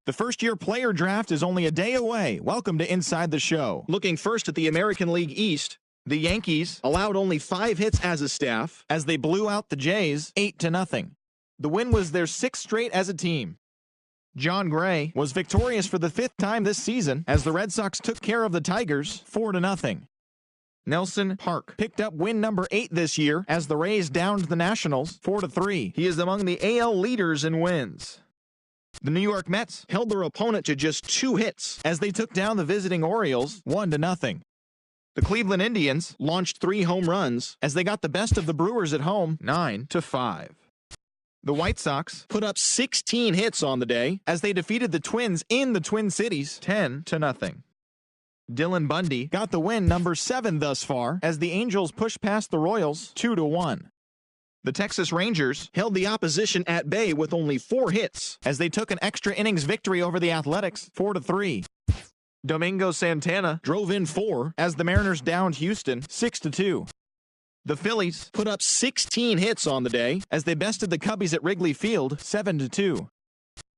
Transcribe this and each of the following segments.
The first-year player draft is only a day away. Welcome to Inside the Show. Looking first at the American League East, the Yankees allowed only 5 hits as a staff as they blew out the Jays 8-0. The win was their 6th straight as a team. John Gray was victorious for the 5th time this season as the Red Sox took care of the Tigers 4-0. Nelson Park picked up win number 8 this year as the Rays downed the Nationals 4-3. He is among the AL leaders in wins. The New York Mets held their opponent to just 2 hits as they took down the visiting Orioles 1-0. The Cleveland Indians launched 3 home runs as they got the best of the Brewers at home 9-5. The White Sox put up 16 hits on the day as they defeated the Twins in the Twin Cities 10-0. Dylan Bundy got the win number 7 thus far as the Angels pushed past the Royals 2-1. The Texas Rangers held the opposition at bay with only 4 hits as they took an extra innings victory over the Athletics 4-3. Domingo Santana drove in 4 as the Mariners downed Houston 6-2. The Phillies put up 16 hits on the day as they bested the Cubbies at Wrigley Field 7-2.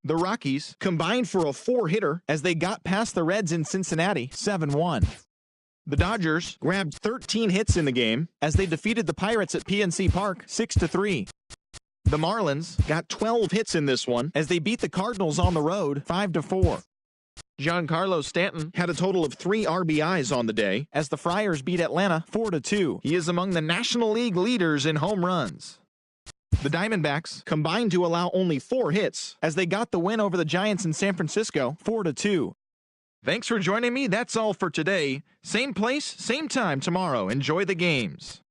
The Rockies combined for a 4-hitter as they got past the Reds in Cincinnati 7-1. The Dodgers grabbed 13 hits in the game as they defeated the Pirates at PNC Park 6-3. The Marlins got 12 hits in this one as they beat the Cardinals on the road 5-4. Giancarlo Stanton had a total of 3 RBIs on the day as the Friars beat Atlanta 4-2. He is among the National League leaders in home runs. The Diamondbacks combined to allow only 4 hits as they got the win over the Giants in San Francisco 4-2. Thanks for joining me. That's all for today. Same place, same time tomorrow. Enjoy the games.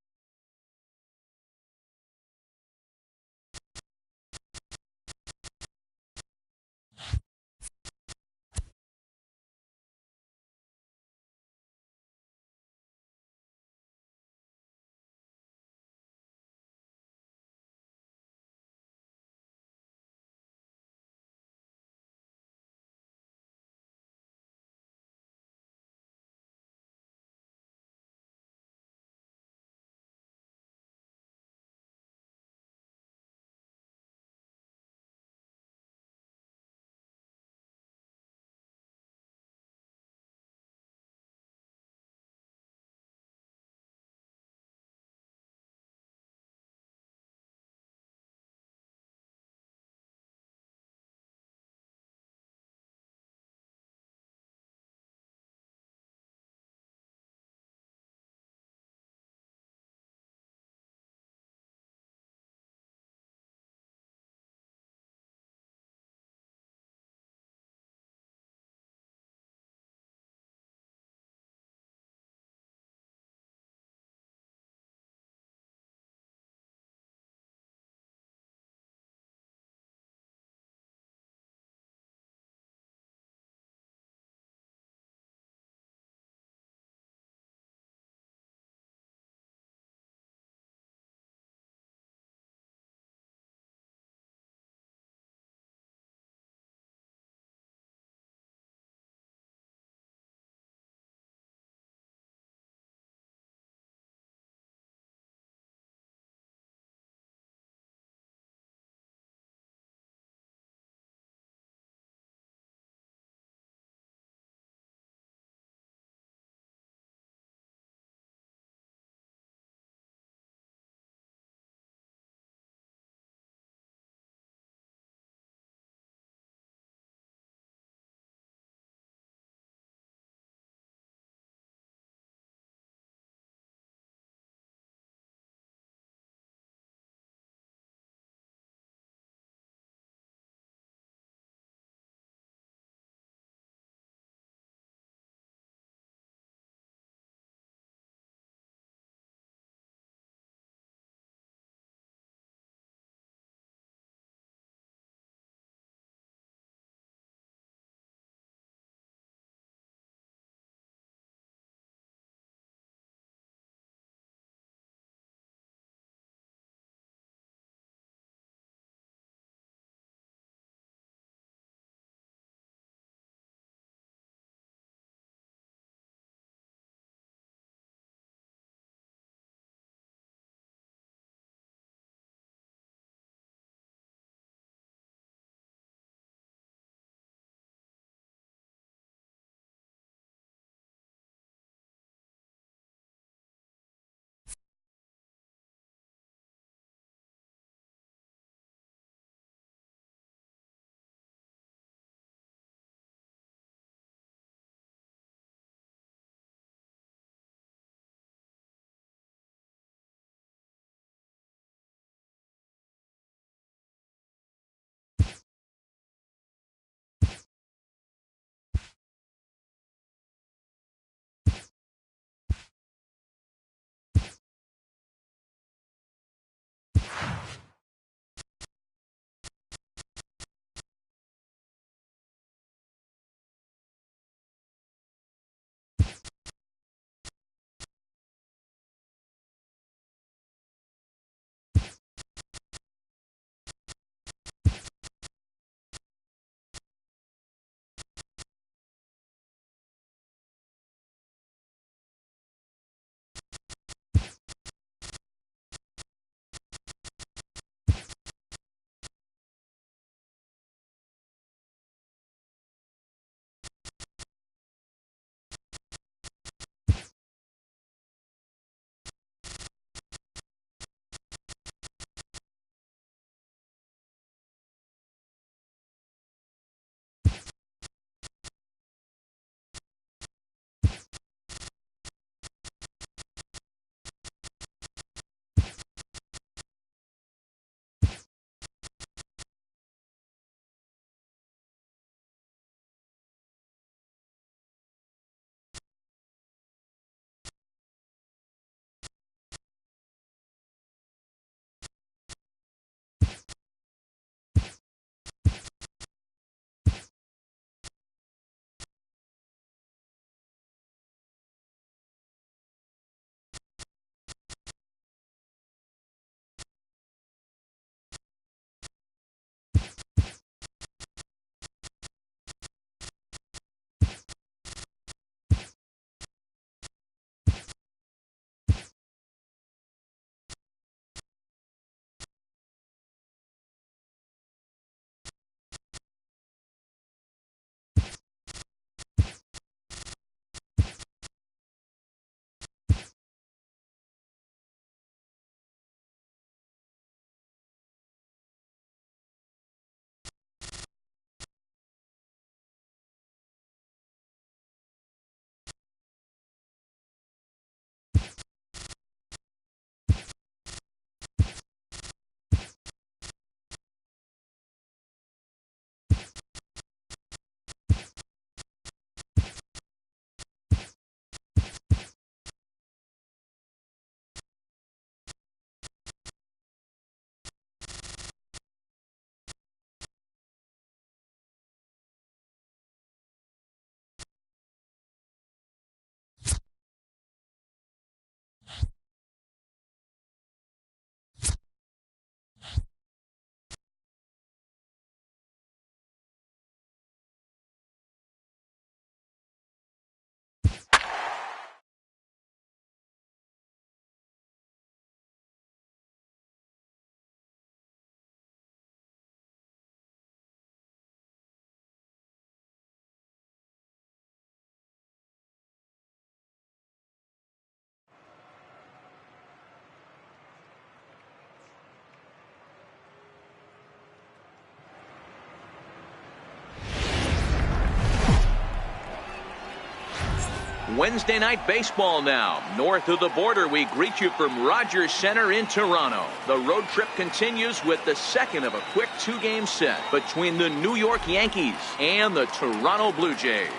Wednesday night baseball now. North of the border, we greet you from Rogers Center in Toronto. The road trip continues with the second of a quick two-game set between the New York Yankees and the Toronto Blue Jays.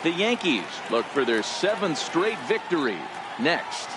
The Yankees look for their 7th straight victory next.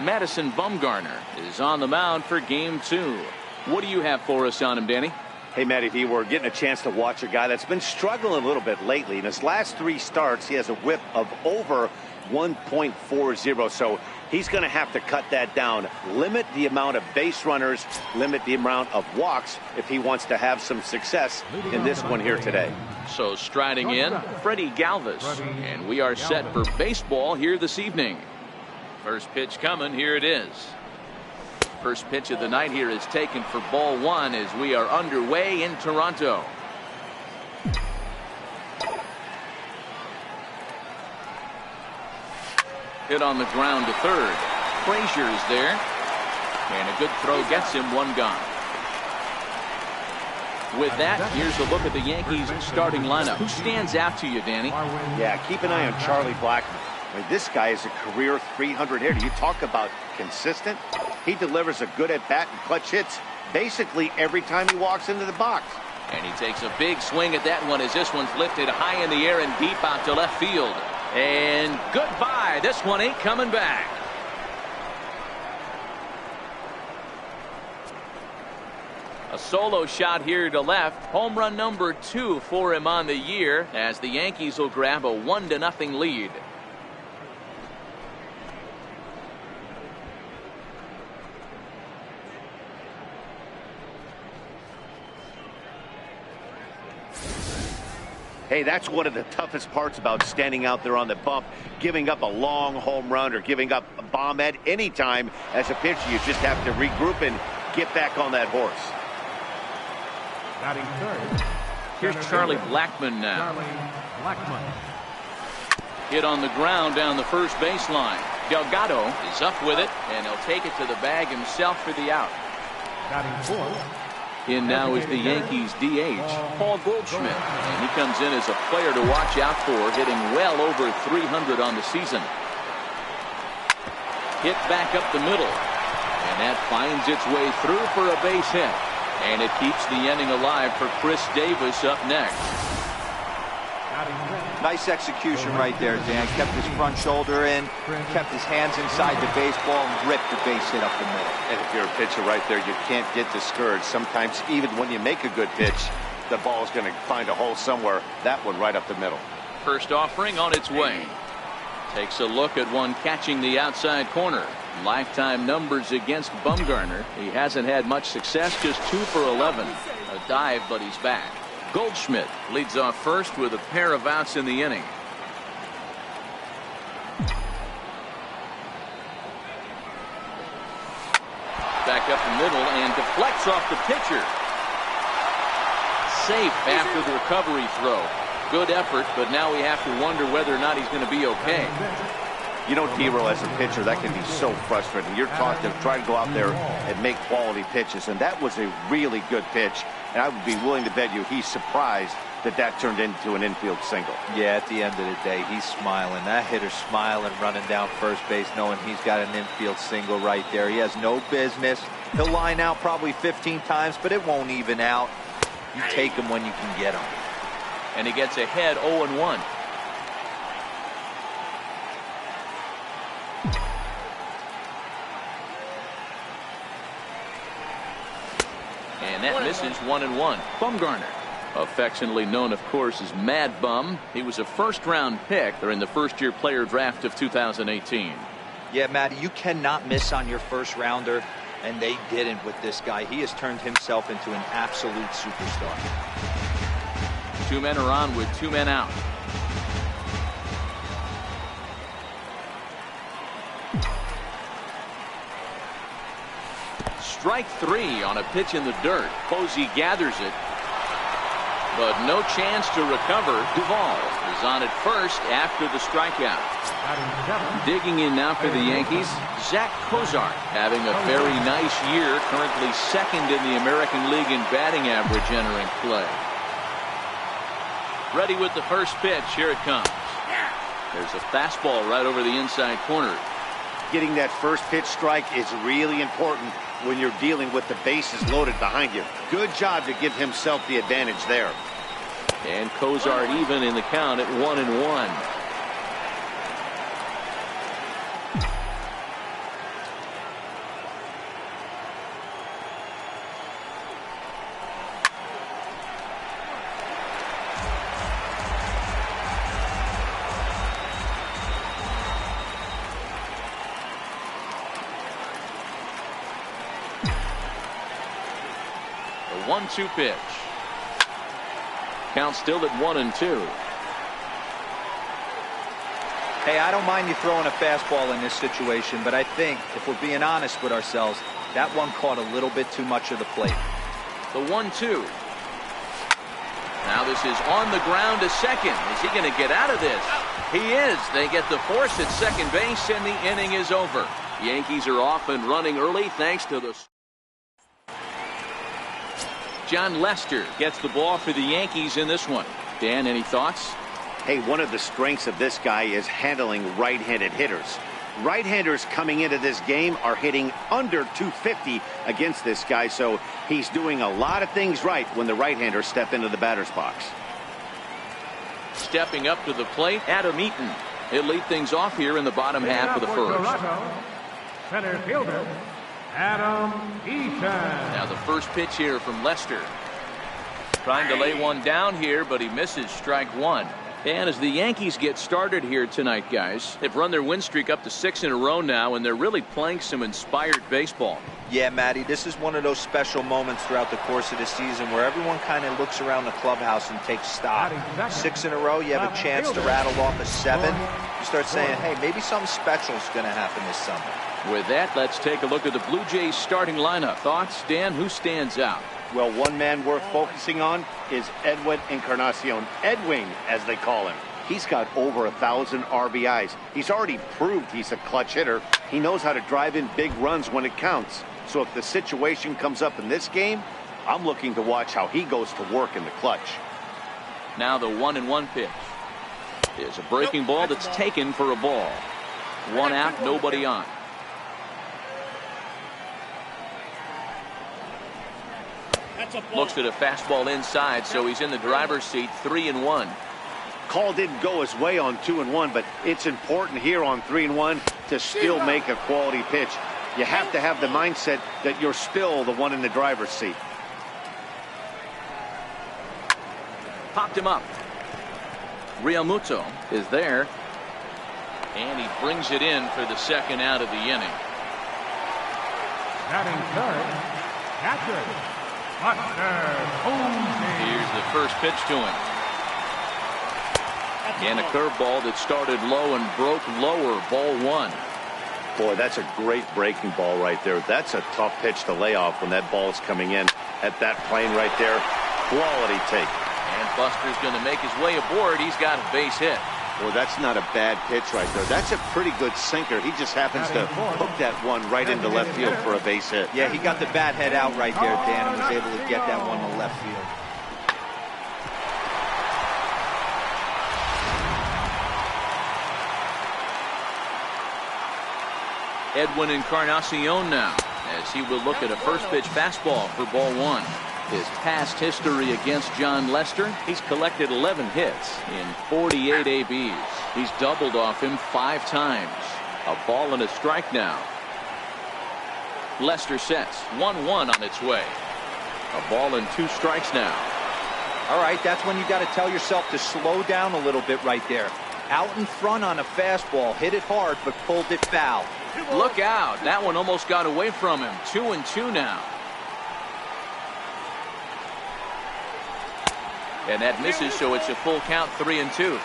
Madison Bumgarner is on the mound for game 2. What do you have for us on him, Danny? Hey, Matty V, we're getting a chance to watch a guy that's been struggling a little bit lately. In his last 3 starts, he has a whip of over 1.40, so he's going to have to cut that down, limit the amount of base runners, limit the amount of walks if he wants to have some success in this one here today. So striding in, Freddie Galvis, and we are set for baseball here this evening. First pitch coming, here it is. First pitch of the night here is taken for ball 1 as we are underway in Toronto. Hit on the ground to third. Frazier is there. And a good throw gets him, 1 gone. With that, here's a look at the Yankees starting lineup. Who stands out to you, Danny? Yeah, keep an eye on Charlie Blackmon. I mean, this guy is a career 300 hitter. You talk about consistent. He delivers a good at-bat and clutch hits basically every time he walks into the box. And he takes a big swing at that one as this one's lifted high in the air and deep out to left field. And goodbye. This one ain't coming back. A solo shot here to left. Home run number 2 for him on the year as the Yankees will grab a 1-0 lead. Hey, that's one of the toughest parts about standing out there on the bump, giving up a long home run or giving up a bomb at any time. As a pitcher, you just have to regroup and get back on that horse. Here's Charlie Blackmon now. Hit on the ground down the first baseline. Delgado is up with it, and he'll take it to the bag himself for the out. In now is the Yankees DH, Paul Goldschmidt. And he comes in as a player to watch out for, hitting well over 300 on the season. Hit back up the middle. And that finds its way through for a base hit. And it keeps the inning alive for Chris Davis up next. Nice execution right there, Dan. Kept his front shoulder in, kept his hands inside the baseball, and ripped the base hit up the middle. And if you're a pitcher right there, you can't get discouraged. Sometimes even when you make a good pitch, the ball is going to find a hole somewhere. That one right up the middle. First offering on its way. Takes a look at one catching the outside corner. Lifetime numbers against Bumgarner. He hasn't had much success, just 2 for 11. A dive, but he's back. Goldschmidt leads off first with a pair of outs in the inning. Back up the middle and deflects off the pitcher. Safe after the recovery throw. Good effort, but now we have to wonder whether or not he's going to be okay. You know, T-Roll, as a pitcher, that can be so frustrating. You're taught to try to go out there and make quality pitches, and that was a really good pitch. And I would be willing to bet you he's surprised that that turned into an infield single. Yeah, at the end of the day, he's smiling. That hitter's smiling, running down first base, knowing he's got an infield single right there. He has no business. He'll line out probably 15 times, but it won't even out. You take him when you can get him. And he gets ahead 0-1. And that misses 1-1. Bumgarner, affectionately known, of course, as Mad Bum. He was a first-round pick during the first-year player draft of 2018. Yeah, Matty, you cannot miss on your first-rounder, and they didn't with this guy. He has turned himself into an absolute superstar. 2 men are on with 2 men out. Strike 3 on a pitch in the dirt. Posey gathers it, but no chance to recover. Duvall is on at first after the strikeout. Digging in now for the Yankees, Zach Cozart, having a very nice year, currently second in the American League in batting average entering play. Ready with the first pitch. Here it comes. There's a fastball right over the inside corner. Getting that first pitch strike is really important when you're dealing with the bases loaded behind you. Good job to give himself the advantage there. And Cozart even in the count at 1-1. The 1-2 pitch. Count still at 1-2. Hey, I don't mind you throwing a fastball in this situation, but I think if we're being honest with ourselves, that one caught a little bit too much of the plate. The 1-2. Now this is on the ground to second. Is he going to get out of this? He is. They get the force at second base, and the inning is over. Yankees are off and running early thanks to the... John Lester gets the ball for the Yankees in this one. Dan, any thoughts? Hey, one of the strengths of this guy is handling right-handed hitters. Right-handers coming into this game are hitting under 250 against this guy, so he's doing a lot of things right when the right-handers step into the batter's box. Stepping up to the plate, Adam Eaton. He'll lead things off here in the bottom half of the first. Center fielder, Adam Eaton. Now the first pitch here from Lester. Trying to lay one down here, but he misses strike one. And as the Yankees get started here tonight, guys, they've run their win streak up to 6 in a row now, and they're really playing some inspired baseball. Yeah, Matty, this is one of those special moments throughout the course of the season where everyone kind of looks around the clubhouse and takes stock. 6 in a row, you have a chance to rattle off a 7. You start saying, hey, maybe something special is going to happen this summer. With that, let's take a look at the Blue Jays starting lineup. Thoughts, Dan? Who stands out? Well, one man worth focusing on is Edwin Encarnacion, Edwin, as they call him. He's got over 1,000 RBIs. He's already proved he's a clutch hitter. He knows how to drive in big runs when it counts. So if the situation comes up in this game, I'm looking to watch how he goes to work in the clutch. Now the 1-1 pitch. There's a breaking ball that's taken for a ball. 1 out, nobody on. Looks at a fastball inside, so he's in the driver's seat. 3-1. Call didn't go his way on 2-1, but it's important here on 3-1 to still make a quality pitch. You have to have the mindset that you're still the one in the driver's seat. Popped him up. Realmuto is there, and he brings it in for the second out of the inning. Batting third, catcher. Here's the first pitch to him. And a curveball that started low and broke lower. Ball 1. Boy, that's a great breaking ball right there. That's a tough pitch to lay off when that ball's coming in at that plane right there. Quality take. And Buster's going to make his way aboard. He's got a base hit. Boy, that's not a bad pitch right there. That's a pretty good sinker. He just happens to hook that one right into left field for a base hit. Yeah, he got the bat head out right there, Dan, and was able to get that one to left field. Edwin Encarnacion now, as he will look at a first pitch fastball for ball 1. His past history against John Lester, he's collected 11 hits in 48 ABs. He's doubled off him 5 times. A ball and a strike now. Lester sets 1-1 on its way. A ball and 2 strikes now. All right, that's when you got to tell yourself to slow down a little bit right there. Out in front on a fastball, hit it hard, but pulled it foul. Look out. That one almost got away from him. 2-2 now. And that misses, so it's a full count, 3-2.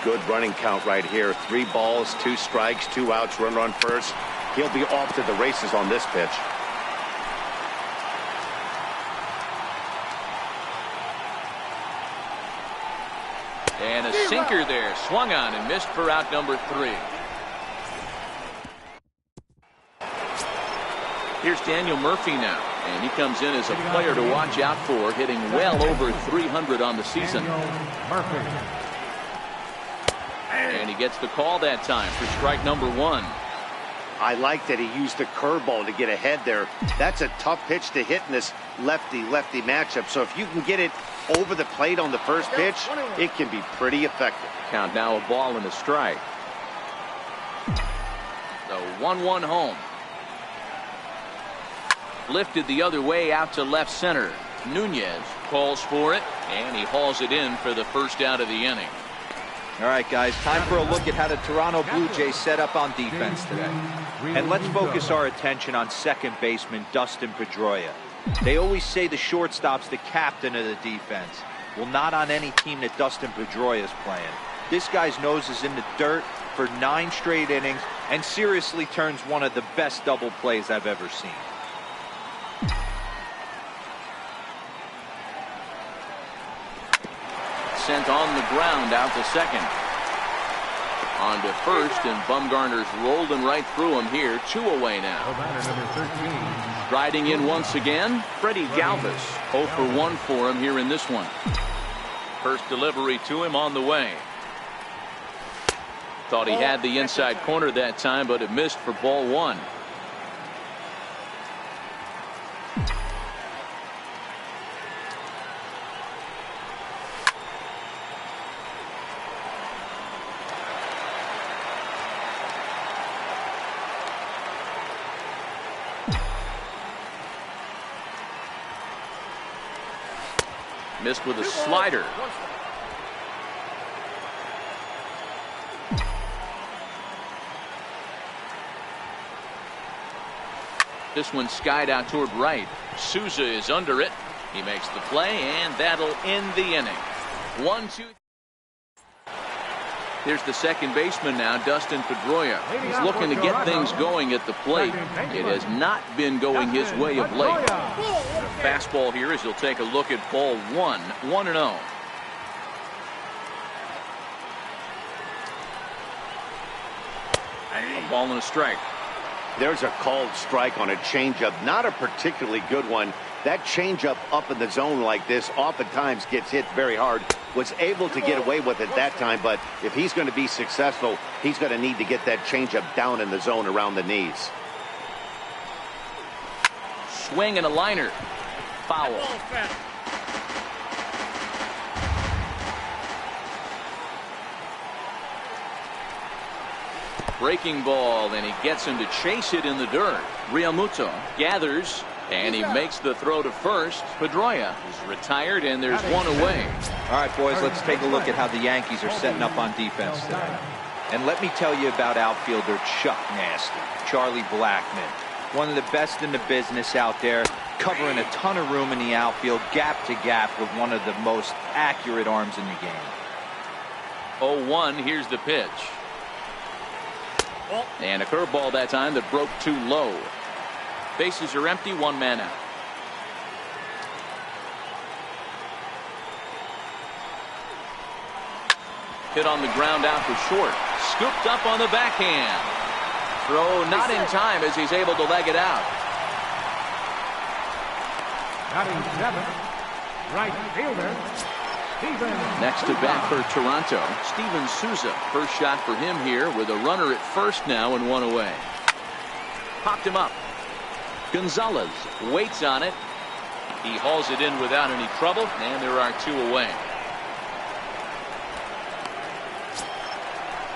Good running count right here. 3 balls, 2 strikes, 2 outs, runner on first. He'll be off to the races on this pitch. And a sinker there. Swung on and missed for out number 3. Here's Daniel Murphy now, And he comes in as a player to watch out for, hitting well over 300 on the season. And he gets the call that time for strike number 1. I like that he used the curveball to get ahead there. That's a tough pitch to hit in this lefty-lefty matchup. So if you can get it over the plate on the first pitch, it can be pretty effective. Count now a ball and a strike. The 1-1 home. Lifted the other way out to left center. Nunez calls for it, and he hauls it in for the first out of the inning. All right, guys, time for a look at how the Toronto Blue Jays set up on defense today. And let's focus our attention on second baseman Dustin Pedroia. They always say the shortstop's the captain of the defense. Well, not on any team that Dustin Pedroia is playing. This guy's nose is in the dirt for 9 straight innings and seriously turns one of the best double plays I've ever seen. Sent on the ground out to second. On to first, and Bumgarner's rolling right through him here. 2 away now. Riding in once again, Freddie Galvis. 0 for 1 for him here in this one. First delivery to him on the way. Thought he had the inside corner that time, but it missed for ball 1. Missed with a slider. This one skied out toward right. Souza is under it. He makes the play, and that'll end the inning. 1-2. Here's the second baseman now, Dustin Pedroia. He's looking to get things going at the plate. It has not been going his way of late. The fastball here as he'll take a look at ball 1. 1-0. A ball and a strike. There's a called strike on a changeup. Not a particularly good one. That changeup up in the zone like this oftentimes gets hit very hard. Was able to get away with it that time, but if he's going to be successful, he's going to need to get that changeup down in the zone around the knees. Swing and a liner. Foul. Breaking ball, and he gets him to chase it in the dirt. Realmuto gathers, and he makes the throw to first. Pedroia is retired, and there's 1 away. All right, boys, let's take a look at how the Yankees are setting up on defense today. And let me tell you about outfielder Chuck Nasty, Charlie Blackmon. One of the best in the business out there, covering a ton of room in the outfield, gap to gap, with one of the most accurate arms in the game. 0-1, here's the pitch. And a curveball that time that broke too low. Bases are empty, 1 man out. Hit on the ground out to short. Scooped up on the backhand. Throw not in time as he's able to leg it out. Batting 7, right fielder, Steven. Next to bat for Toronto, Steven Souza. First shot for him here with a runner at first now and 1 away. Popped him up. Gonzalez waits on it. He hauls it in without any trouble, and there are 2 away.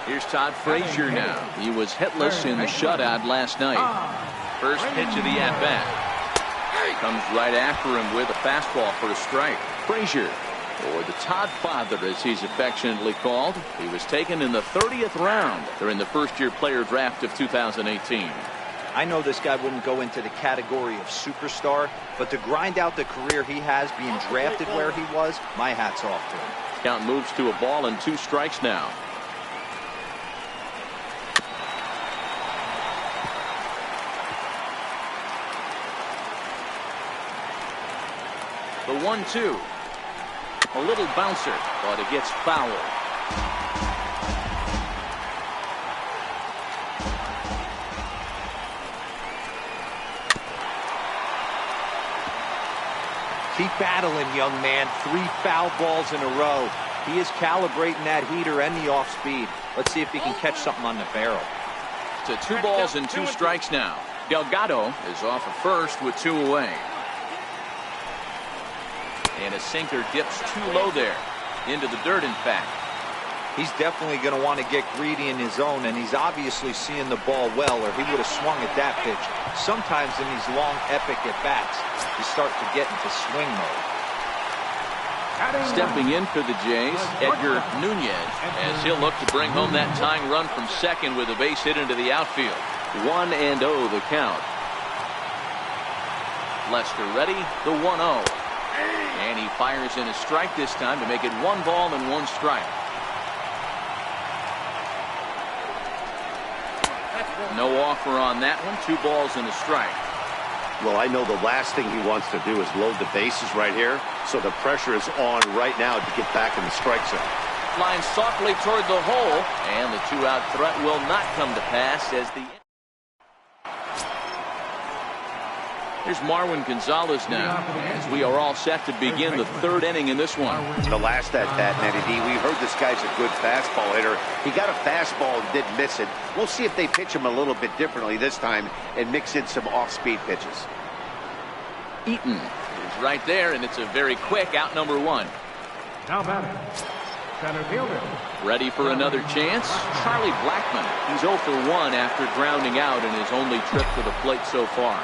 Here's Todd Frazier now. He was hitless in the shutout last night. First pitch of the at-bat. Comes right after him with a fastball for a strike. Frazier, or the Todd Father as he's affectionately called. He was taken in the 30th round during the first-year player draft of 2018. I know this guy wouldn't go into the category of superstar, but to grind out the career he has being drafted where he was, my hat's off to him. Count moves to a ball and 2 strikes now. The 1-2. A little bouncer, but it gets foul. Keep battling, young man. 3 foul balls in a row. He is calibrating that heater and the off speed. Let's see if he can catch something on the barrel. To 2 balls and 2 strikes now. Delgado is off at first with 2 away. And a sinker dips too low there. Into the dirt, in fact. He's definitely going to want to get greedy in his zone, and he's obviously seeing the ball well, or he would have swung at that pitch. Sometimes in these long, epic at-bats, you start to get into swing mode. Stepping in for the Jays, Edgar Nunez, as he'll look to bring home that tying run from second with a base hit into the outfield. 1-0 the count. Lester ready, the 1-0. And he fires in a strike this time to make it 1 ball and 1 strike. No offer on that one. 2 balls and a strike. Well, I know the last thing he wants to do is load the bases right here, so the pressure is on right now to get back in the strike zone. Flying softly toward the hole, and the 2-out threat will not come to pass as the... Here's Marwin Gonzalez now, as we are all set to begin the 3rd inning in this one. The last at-bat, Matty D, we heard this guy's a good fastball hitter. He got a fastball and didn't miss it. We'll see if they pitch him a little bit differently this time and mix in some off-speed pitches. Eaton is right there, and it's a very quick out number 1. Now batting, center fielder. Ready for another chance? Charlie Blackmon. He's 0 for 1 after grounding out in his only trip to the plate so far.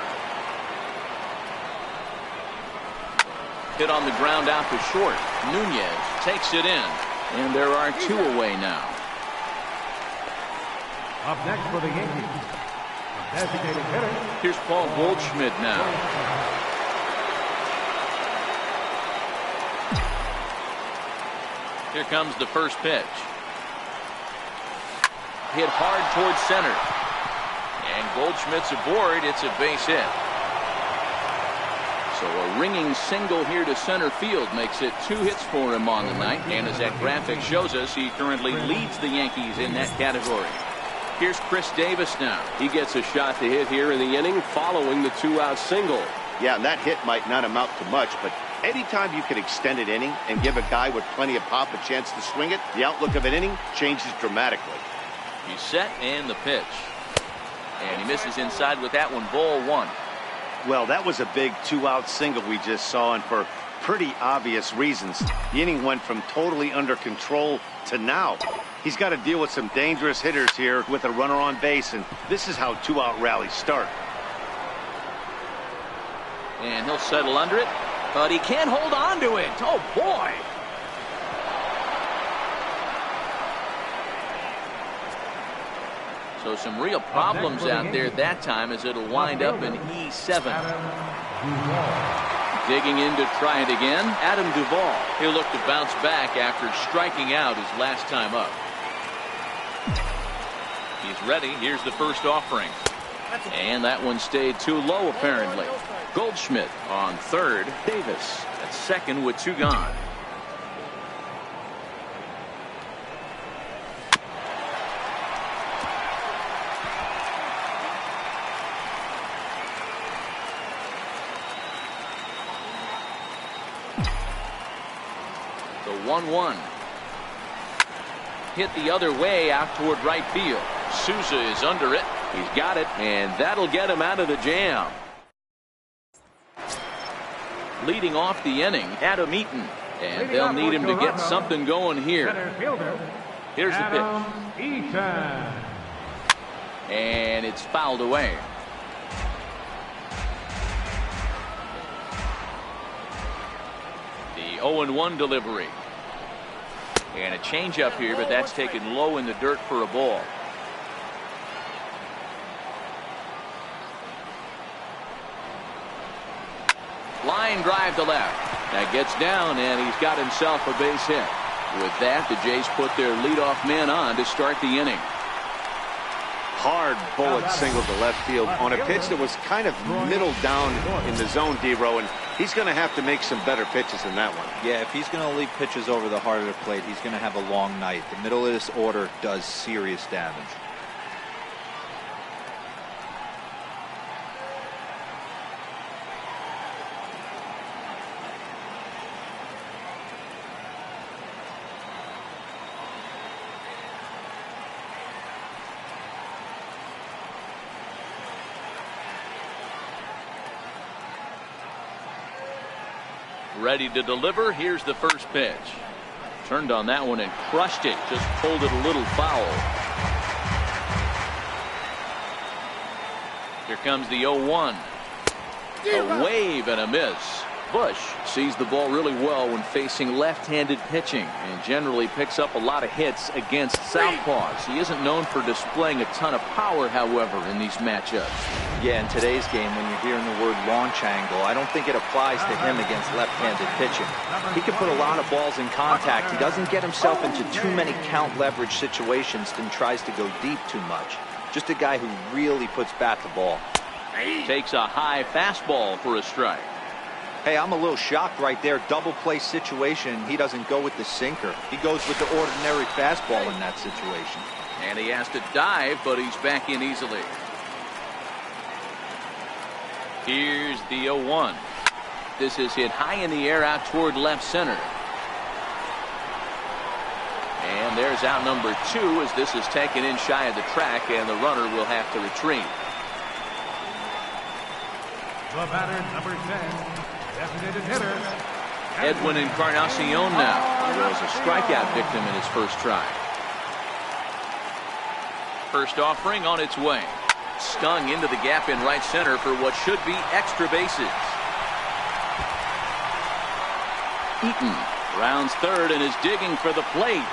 Hit on the ground out to short. Nunez takes it in, and there are 2 away now. Up next for the Yankees, a designated hitter. Here's Paul Goldschmidt now. Here comes the first pitch. Hit hard towards center. And Goldschmidt's aboard. It's a base hit. So a ringing single here to center field makes it 2 hits for him on the night. And as that graphic shows us, he currently leads the Yankees in that category. Here's Chris Davis now. He gets a shot to hit here in the inning following the 2-out single. Yeah, and that hit might not amount to much, but anytime you can extend an inning and give a guy with plenty of pop a chance to swing it, the outlook of an inning changes dramatically. He's set and the pitch. And he misses inside with that one, ball 1. Well, that was a big 2-out single we just saw, and for pretty obvious reasons. The inning went from totally under control to now. He's got to deal with some dangerous hitters here with a runner on base, and this is how 2-out rallies start. And he'll settle under it, but he can't hold on to it. Oh, boy. So some real problems out there that time, as it'll wind up in E7. Digging in to try it again, Adam Duvall. He'll look to bounce back after striking out his last time up. He's ready. Here's the first offering. And that one stayed too low, apparently. Goldschmidt on third. Davis at second with 2 gone. The 1-1. Hit the other way out toward right field. Souza is under it. He's got it, and that'll get him out of the jam. Leading off the inning, Adam Eaton. And they'll need him to get something going here. Here's the pitch. And it's fouled away. The 0-1 delivery. And a changeup here, but that's taken low in the dirt for a ball. Line drive to left. That gets down, and he's got himself a base hit. With that, the Jays put their leadoff man on to start the inning. Hard bullet single to left field on a pitch that was kind of middle down in the zone, D-Row, and he's going to have to make some better pitches in that one. Yeah, if he's going to leave pitches over the heart of the plate, he's going to have a long night. The middle of this order does serious damage. Ready to deliver. Here's the first pitch. Turned on that one and crushed it. Just pulled it a little foul. Here comes the 0-1. A wave and a miss. Bush sees the ball really well when facing left-handed pitching and generally picks up a lot of hits against southpaws. He isn't known for displaying a ton of power, however, in these matchups. Yeah, in today's game, when you're hearing the word launch angle, I don't think it applies to him against left-handed pitching. He can put a lot of balls in contact. He doesn't get himself into too many count leverage situations and tries to go deep too much. Just a guy who really puts bat to ball. Takes a high fastball for a strike. Hey, I'm a little shocked right there. Double play situation. He doesn't go with the sinker. He goes with the ordinary fastball in that situation. And he has to dive, but he's back in easily. Here's the 0-1. This is hit high in the air out toward left center. And there's out number 2 as this is taken in shy of the track, and the runner will have to retreat. The batter, number 10, designated hitter, Edwin Encarnacion now was a strikeout victim in his first try. First offering on its way. Stung into the gap in right center for what should be extra bases. Eaton rounds third and is digging for the plate.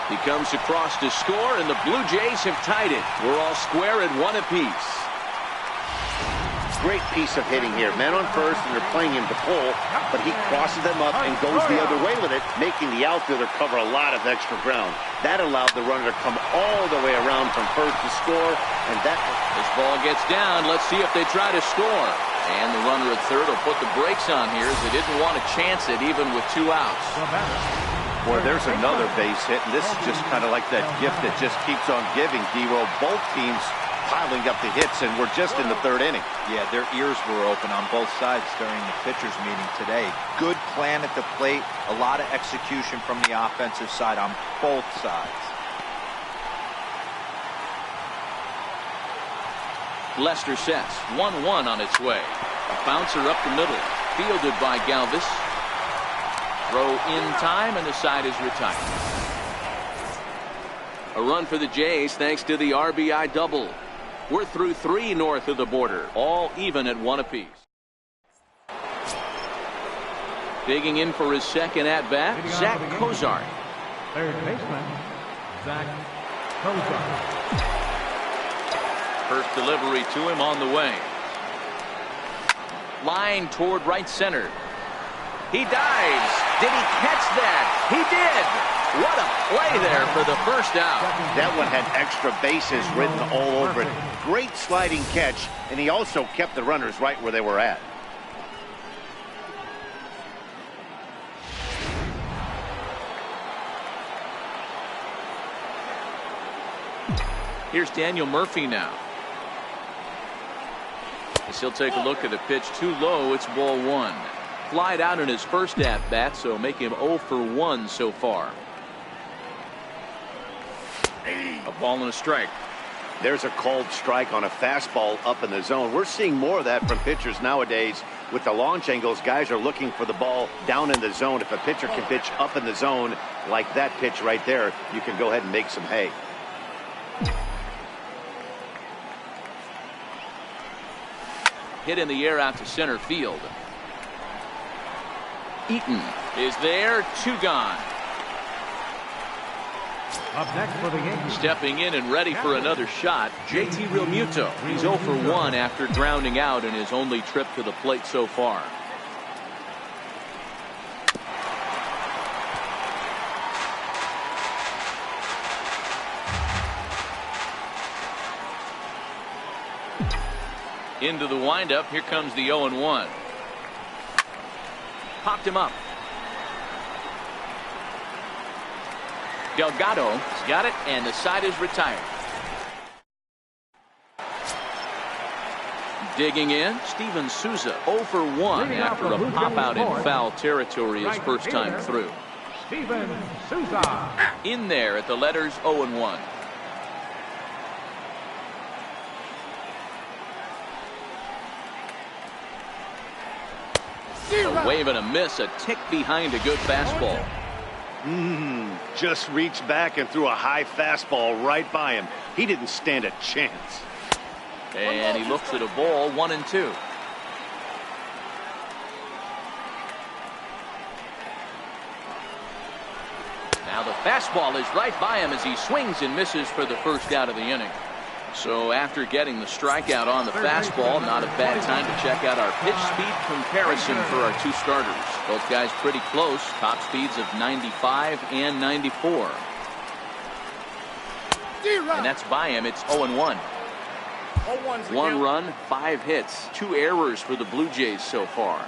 He comes across to score, and the Blue Jays have tied it. We're all square at 1 apiece. Great piece of hitting here. Man on first, and they're playing him to pull, but he crosses them up and goes the other way with it, making the outfielder cover a lot of extra ground. That allowed the runner to come all the way around from first to score, and that... This ball gets down. Let's see if they try to score. And the runner at third will put the brakes on here as they didn't want to chance it even with 2 outs. Boy, there's another base hit, and this is just kind of like that gift that just keeps on giving, D-Roll. Both teams piling up the hits, and we're just in the 3rd inning. Yeah, their ears were open on both sides during the pitchers meeting today. Good plan at the plate, a lot of execution from the offensive side on both sides. Lester sets 1-1 on its way. A bouncer up the middle, fielded by Galvis. Throw in time, and the side is retired. A run for the Jays thanks to the RBI double. We're through 3 north of the border, all even at 1 apiece. Digging in for his second at-bat, Zach Kozart. third baseman, Zach Kozart. First delivery to him on the way. Line toward right center. He dives. Did he catch that? He did. What a play there for the first out. That one had extra bases written all over it. Great sliding catch, and he also kept the runners right where they were at. Here's Daniel Murphy now. As he'll take a look at the pitch too low, it's ball 1. Flied out in his first at-bat, so make him 0 for 1 so far. A ball and a strike. There's a called strike on a fastball up in the zone. We're seeing more of that from pitchers nowadays. With the launch angles, guys are looking for the ball down in the zone. If a pitcher can pitch up in the zone like that pitch right there, you can go ahead and make some hay. Hit in the air out to center field. Eaton is there, 2 gone. Up next for the Yankees. Stepping in and ready for another shot, JT Realmuto. He's 0 for 1 after grounding out in his only trip to the plate so far. Into the windup, here comes the 0-1. Popped him up. Delgado's got it, and the side is retired. Digging in, Steven Souza 0 for 1 after a pop-out in foul territory his first time through. Steven Souza. In there at the letters 0-1. A wave and a miss, a tick behind a good fastball. Just reached back and threw a high fastball right by him. He didn't stand a chance. And he looks at a ball, 1-2. Now the fastball is right by him as he swings and misses for the first out of the inning. So after getting the strikeout on the fastball, not a bad time to check out our pitch speed comparison for our two starters. Both guys pretty close, top speeds of 95 and 94. And that's by him. It's 0-1. 1 run, 5 hits, 2 errors for the Blue Jays so far.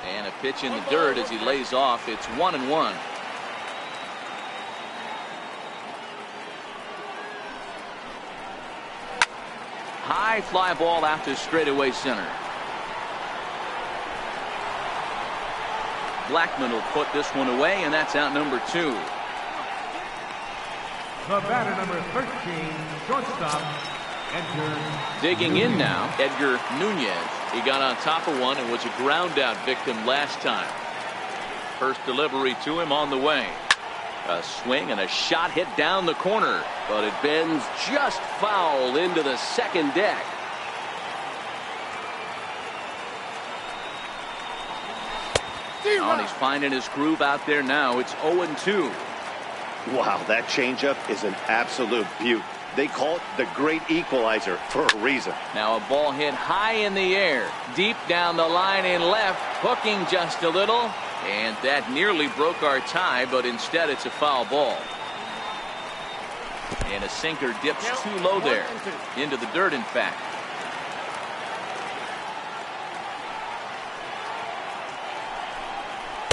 And a pitch in the dirt as he lays off. It's 1-1. High fly ball out to straightaway center. Blackman will put this one away, and that's out number 2. The batter, number 13, shortstop, Edgar. Digging in now, Edgar Nunez. He got on top of one and was a ground out victim last time. First delivery to him on the way. A swing and a shot hit down the corner, but it bends just foul into the second deck. He's finding his groove out there now. It's 0-2. Wow, that changeup is an absolute beaut. They call it the great equalizer for a reason. Now a ball hit high in the air, deep down the line in left, hooking just a little, and that nearly broke our tie, but instead it's a foul ball. And a sinker dips too low there, into the dirt in fact.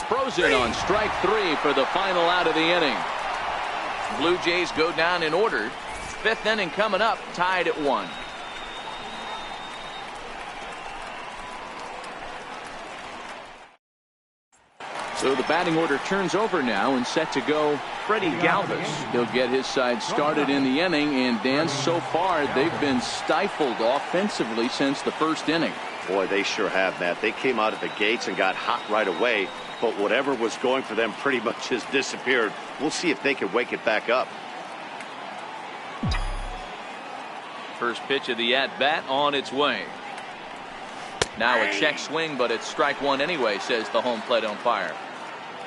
Frozen on strike 3 for the final out of the inning. Blue Jays go down in order. 5th inning coming up, tied at 1. So the batting order turns over now and set to go Freddie Galvis. He'll get his side started in the inning, and Dan, so far they've been stifled offensively since the first inning. Boy, they sure have, Matt. They came out of the gates and got hot right away, but whatever was going for them pretty much has disappeared. We'll see if they can wake it back up. First pitch of the at-bat on its way. Now a check swing, but it's strike 1 anyway, says the home plate umpire.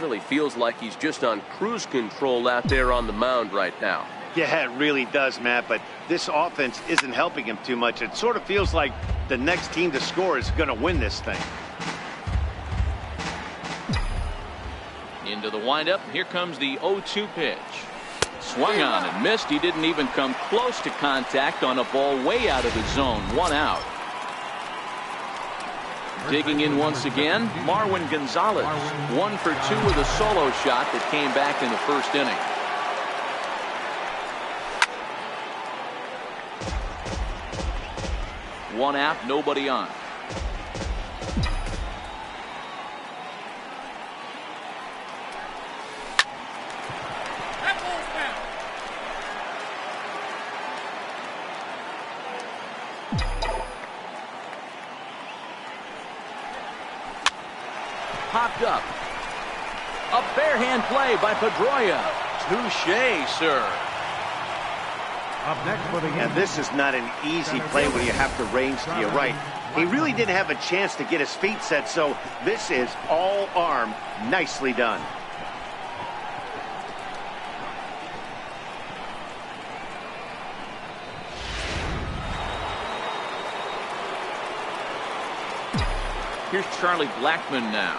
Really feels like he's just on cruise control out there on the mound right now. Yeah, it really does, Matt, but this offense isn't helping him too much. It sort of feels like the next team to score is going to win this thing. Into the windup. Here comes the 0-2 pitch. Swung on and missed. He didn't even come close to contact on a ball way out of the zone. 1 out. Digging in once again, Marwin Gonzalez. 1 for 2 with a solo shot that came back in the first inning. One out, nobody on. Popped up. A barehand play by Pedroia. Touche, sir. Up next for the Yankees. And this is not an easy play when you have to range to your right. He really didn't have a chance to get his feet set, so this is all arm. Nicely done. Here's Charlie Blackman now.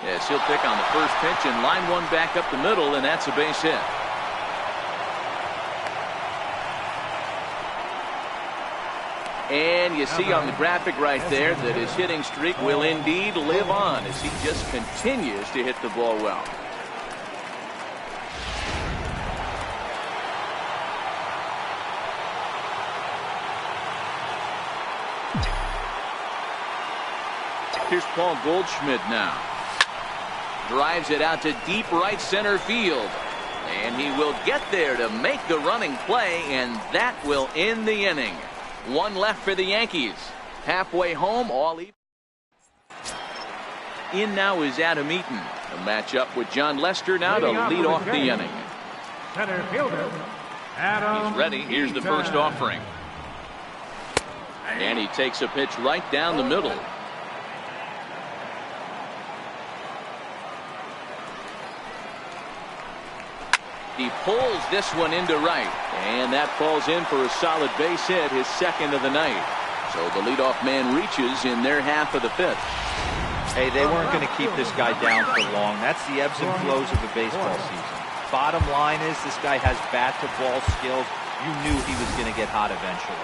Yes, he'll pick on the first pitch and line one back up the middle, and that's a base hit. And you see on the graphic right there that his hitting streak will indeed live on as he just continues to hit the ball well. Here's Paul Goldschmidt now. Drives it out to deep right center field. And he will get there to make the running play, and that will end the inning. One left for the Yankees. Halfway home, all even. In now is Adam Eaton. A matchup with John Lester now to lead off the inning. Center fielder, Adam. He's ready. Here's the first offering. And he takes a pitch right down the middle. He pulls this one into right, and that falls in for a solid base hit, his second of the night. So the leadoff man reaches in their half of the fifth. Hey, they weren't going to keep this guy down for long. That's the ebbs and flows of the baseball season. Bottom line is this guy has bat-to-ball skills. You knew he was going to get hot eventually.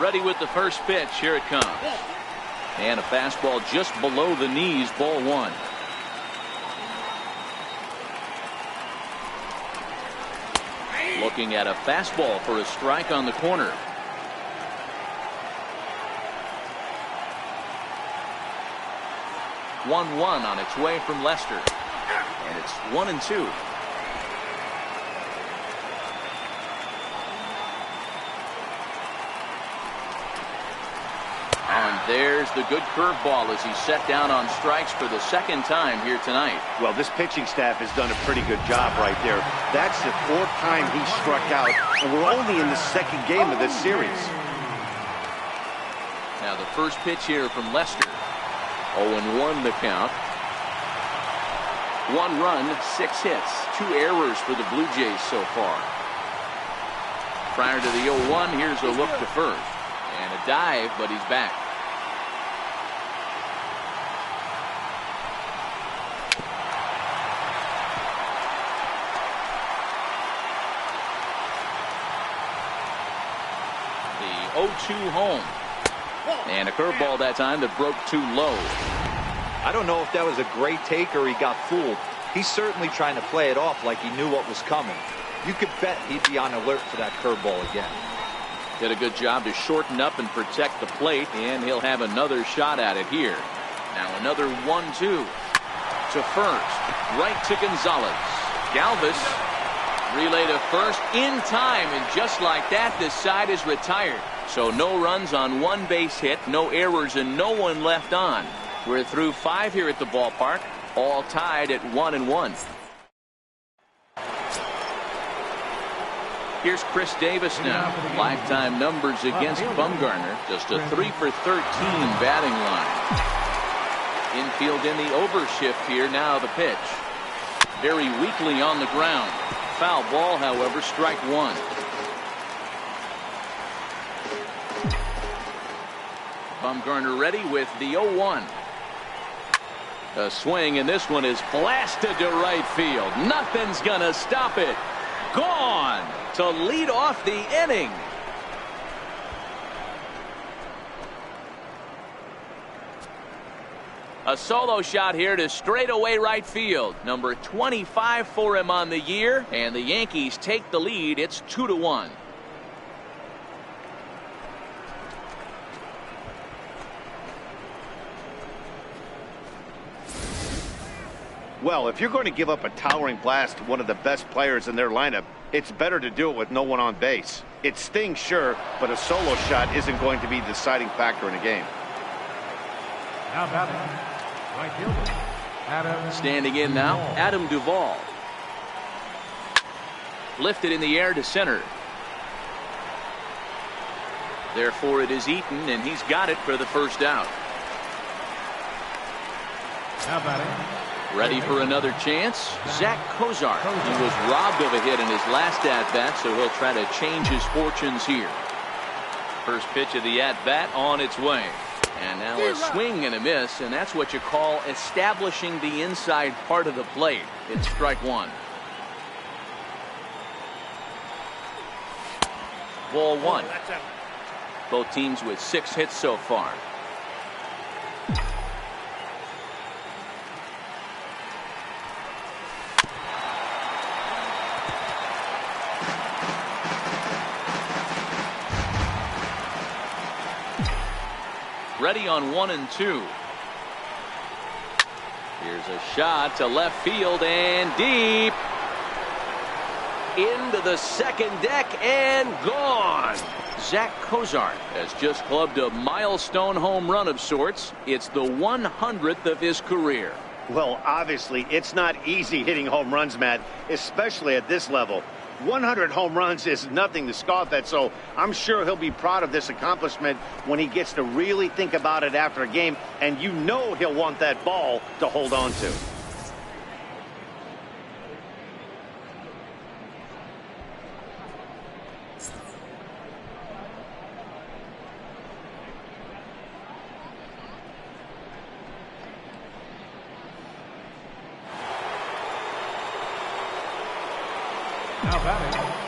Ready with the first pitch. Here it comes. And a fastball just below the knees, ball one. Looking at a fastball for a strike on the corner. One on its way from Lester. And it's 1-2. And there's the good curveball as he's set down on strikes for the second time here tonight. Well, this pitching staff has done a pretty good job right there. That's the fourth time he struck out, and we're only in the second game of this series. Now the first pitch here from Lester. 0-1 the count. 1 run, 6 hits, 2 errors for the Blue Jays so far. Prior to the 0-1, here's a look to first. And a dive, but he's back. The 0-2 home. And a curveball that time that broke too low. I don't know if that was a great take or he got fooled. He's certainly trying to play it off like he knew what was coming. You could bet he'd be on alert for that curveball again. Did a good job to shorten up and protect the plate, and he'll have another shot at it here. Now another 1-2 to first, right to Gonzalez. Galvis relay to first in time, and just like that, the side is retired. So no runs on 1 base hit, no errors, and no one left on. We're through 5 here at the ballpark, all tied at 1-1. Here's Chris Davis now. Lifetime numbers against Bumgarner. Just a 3 for 13 batting line. Infield in the overshift here. Now the pitch. Very weakly on the ground. Foul ball, however, strike 1. Bumgarner ready with the 0-1. A swing, and this one is blasted to right field. Nothing's gonna stop it. Gone to lead off the inning. A solo shot here to straightaway right field. Number 25 for him on the year, and the Yankees take the lead. It's 2-1. Well, if you're going to give up a towering blast to one of the best players in their lineup, it's better to do it with no one on base. It stings, sure, but a solo shot isn't going to be the deciding factor in a game. Now batting, right fielder, Adam. Standing in now, Adam Duvall. Lifted in the air to center. Therefore, it is Eaton, and he's got it for the first out. Now batting. Ready for another chance? Zach Kozar. He was robbed of a hit in his last at-bat, so he'll try to change his fortunes here. First pitch of the at-bat on its way. And now a swing and a miss, and that's what you call establishing the inside part of the plate. It's strike 1. Ball 1. Both teams with 6 hits so far. Ready on 1 and 2. Here's a shot to left field and deep. Into the second deck and gone. Zach Cozart has just clubbed a milestone home run of sorts. It's the 100th of his career. Well, obviously, it's not easy hitting home runs, Matt, especially at this level. 100 home runs is nothing to scoff at, so I'm sure he'll be proud of this accomplishment when he gets to really think about it after a game, and you know he'll want that ball to hold on to.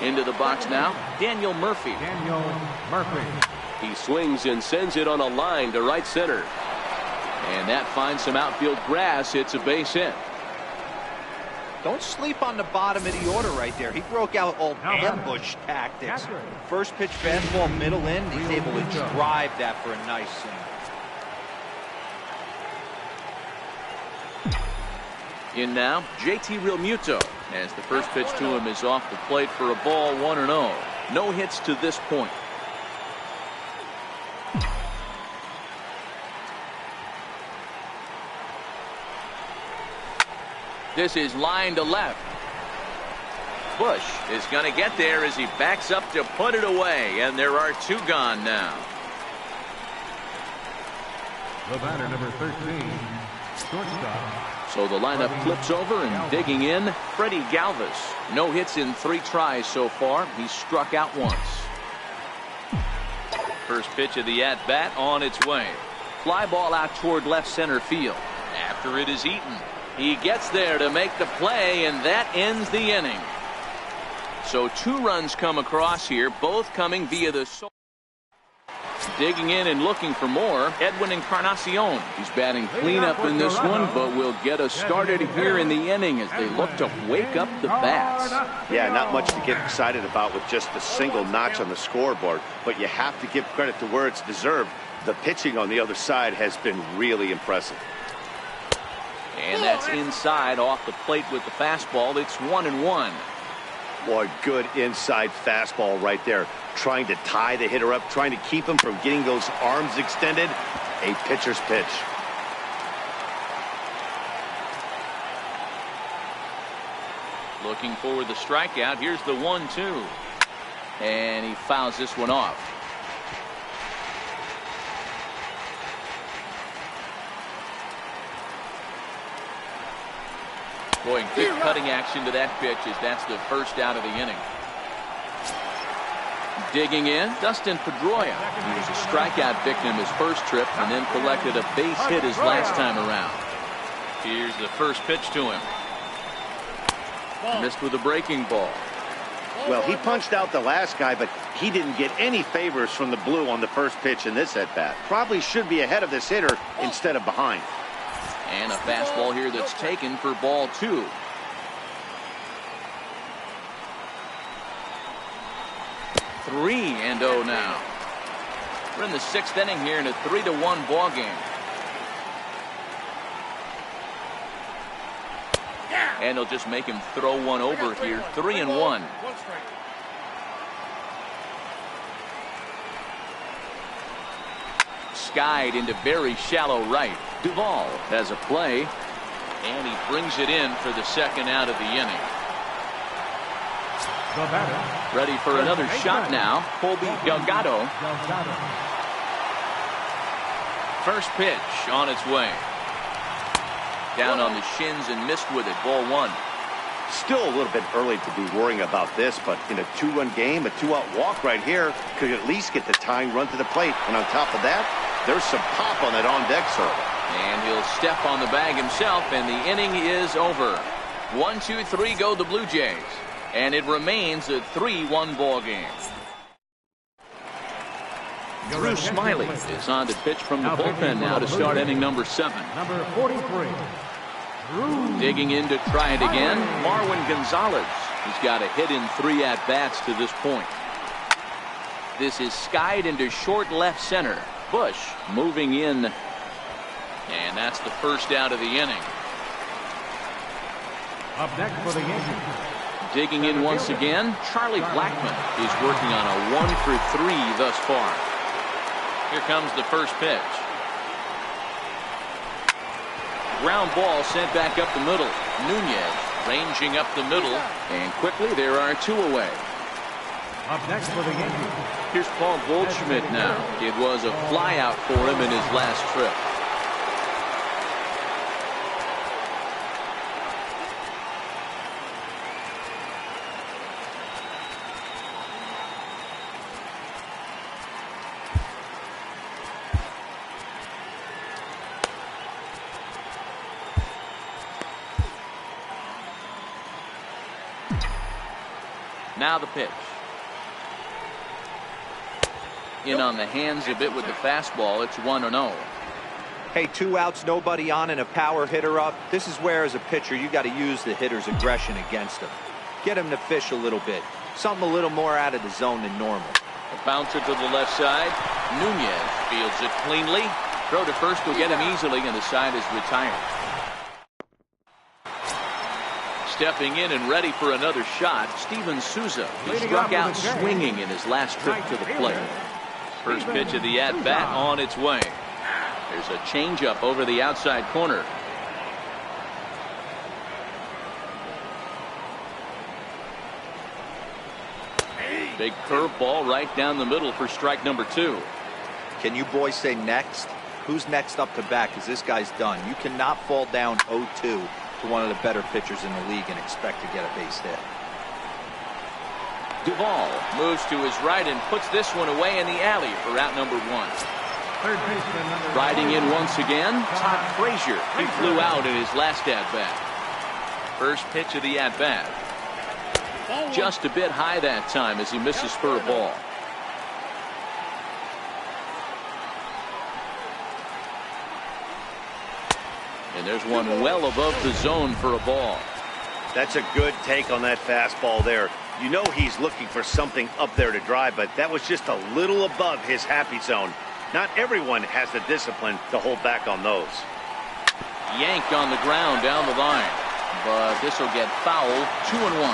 Into the box now, Daniel Murphy. He swings and sends it on a line to right center. And that finds some outfield grass. It's a base hit. Don't sleep on the bottom of the order right there. He broke out old ambush tactics. First pitch fastball, middle in. He's able to drive that for a nice swing. In now, JT Realmuto, as the first pitch to him is off the plate for a ball, 1-0. No hits to this point. This is line to left. Bush is going to get there as he backs up to put it away, and there are two gone now. The batter, number 13, shortstop. So the lineup flips over, and digging in, Freddie Galvis. No hits in 3 tries so far. He's struck out once. First pitch of the at-bat on its way. Fly ball out toward left center field. After it is eaten, he gets there to make the play, and that ends the inning. So 2 runs come across here, both coming via the... Digging in and looking for more, Edwin Encarnacion. He's batting cleanup in this one, but will get us started here in the inning as they look to wake up the bats. Yeah, not much to get excited about with just a single notch on the scoreboard, but you have to give credit to where it's deserved. The pitching on the other side has been really impressive. And that's inside off the plate with the fastball. It's 1-1. Boy, good inside fastball right there. Trying to tie the hitter up, trying to keep him from getting those arms extended. A pitcher's pitch. Looking for the strikeout. Here's the 1-2. And he fouls this one off. Boy, quick cutting action to that pitch as that's the first out of the inning. Digging in, Dustin Pedroia. He was a strikeout victim his first trip and then collected a base hit his last time around. Here's the first pitch to him. Missed with a breaking ball. Well, he punched out the last guy, but he didn't get any favors from the blue on the first pitch in this at-bat. Probably should be ahead of this hitter instead of behind. And a fastball here that's taken for ball 2. Three and 0 now. We're in the 6th inning here in a 3-1 ball game. And he'll just make him throw one over here. 3-1. Skied into very shallow right. Duvall has a play, and he brings it in for the second out of the inning. Ready for another shot now, Colby Delgado. First pitch on its way. Down on the shins and missed with it, ball 1. Still a little bit early to be worrying about this, but in a 2-run game, a 2-out walk right here could at least get the tying run to the plate. And on top of that, there's some pop on that on-deck circle. And he'll step on the bag himself, and the inning is over. 1-2-3 go the Blue Jays. And it remains a 3-1 ball game. Drew Smiley is on to pitch from the bullpen now to start inning number 7. Number 43. Digging in to try it again, Marwin Gonzalez. He's got a hit in 3 at-bats to this point. This is skied into short left center. Bush moving in. And that's the first out of the inning. Up next for the Yankees. Digging in once again, Charlie Blackmon is working on a 1-for-3 thus far. Here comes the first pitch. Ground ball sent back up the middle. Nunez ranging up the middle, and quickly there are 2 away. Up next for the Yankees. Here's Paul Goldschmidt now. It was a flyout for him in his last trip. Now the pitch. In on the hands a bit with the fastball. It's 1-0. Hey, 2 outs, nobody on, and a power hitter up. This is where, as a pitcher, you got to use the hitter's aggression against him. Get him to fish a little bit. Something a little more out of the zone than normal. A bouncer to the left side. Nunez fields it cleanly. Throw to first will get him easily, and the side is retired. Stepping in and ready for another shot, Steven Souza. He struck out swinging in his last trip to the plate. First pitch of the at-bat on its way. There's a changeup over the outside corner. Big curveball right down the middle for strike number 2. Can you boys say next? Who's next up to bat? Because this guy's done. You cannot fall down 0-2 to one of the better pitchers in the league and expect to get a base hit. Duvall moves to his right and puts this one away in the alley for out number 1. Third baseman number Riding in once again, Todd Frazier. He flew out in his last at-bat. First pitch of the at-bat. Just a bit high that time as he misses for a ball. And there's one well above the zone for a ball. That's a good take on that fastball there. You know he's looking for something up there to drive, but that was just a little above his happy zone. Not everyone has the discipline to hold back on those. Yanked on the ground down the line, but this will get foul. 2-1.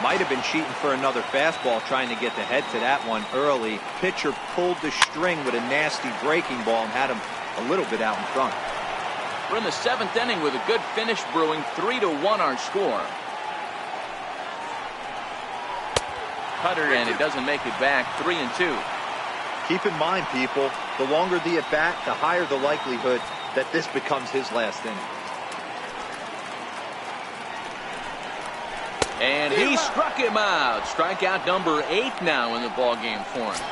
Might have been cheating for another fastball, trying to get the head to that one early. Pitcher pulled the string with a nasty breaking ball and had him a little bit out in front. We're in the 7th inning with a good finish brewing. 3-1 our score. Cutter, and it doesn't make it back. 3-2. Keep in mind, people, the longer the at bat, the higher the likelihood that this becomes his last inning. And he struck him out. Strikeout number 8 now in the ballgame for him.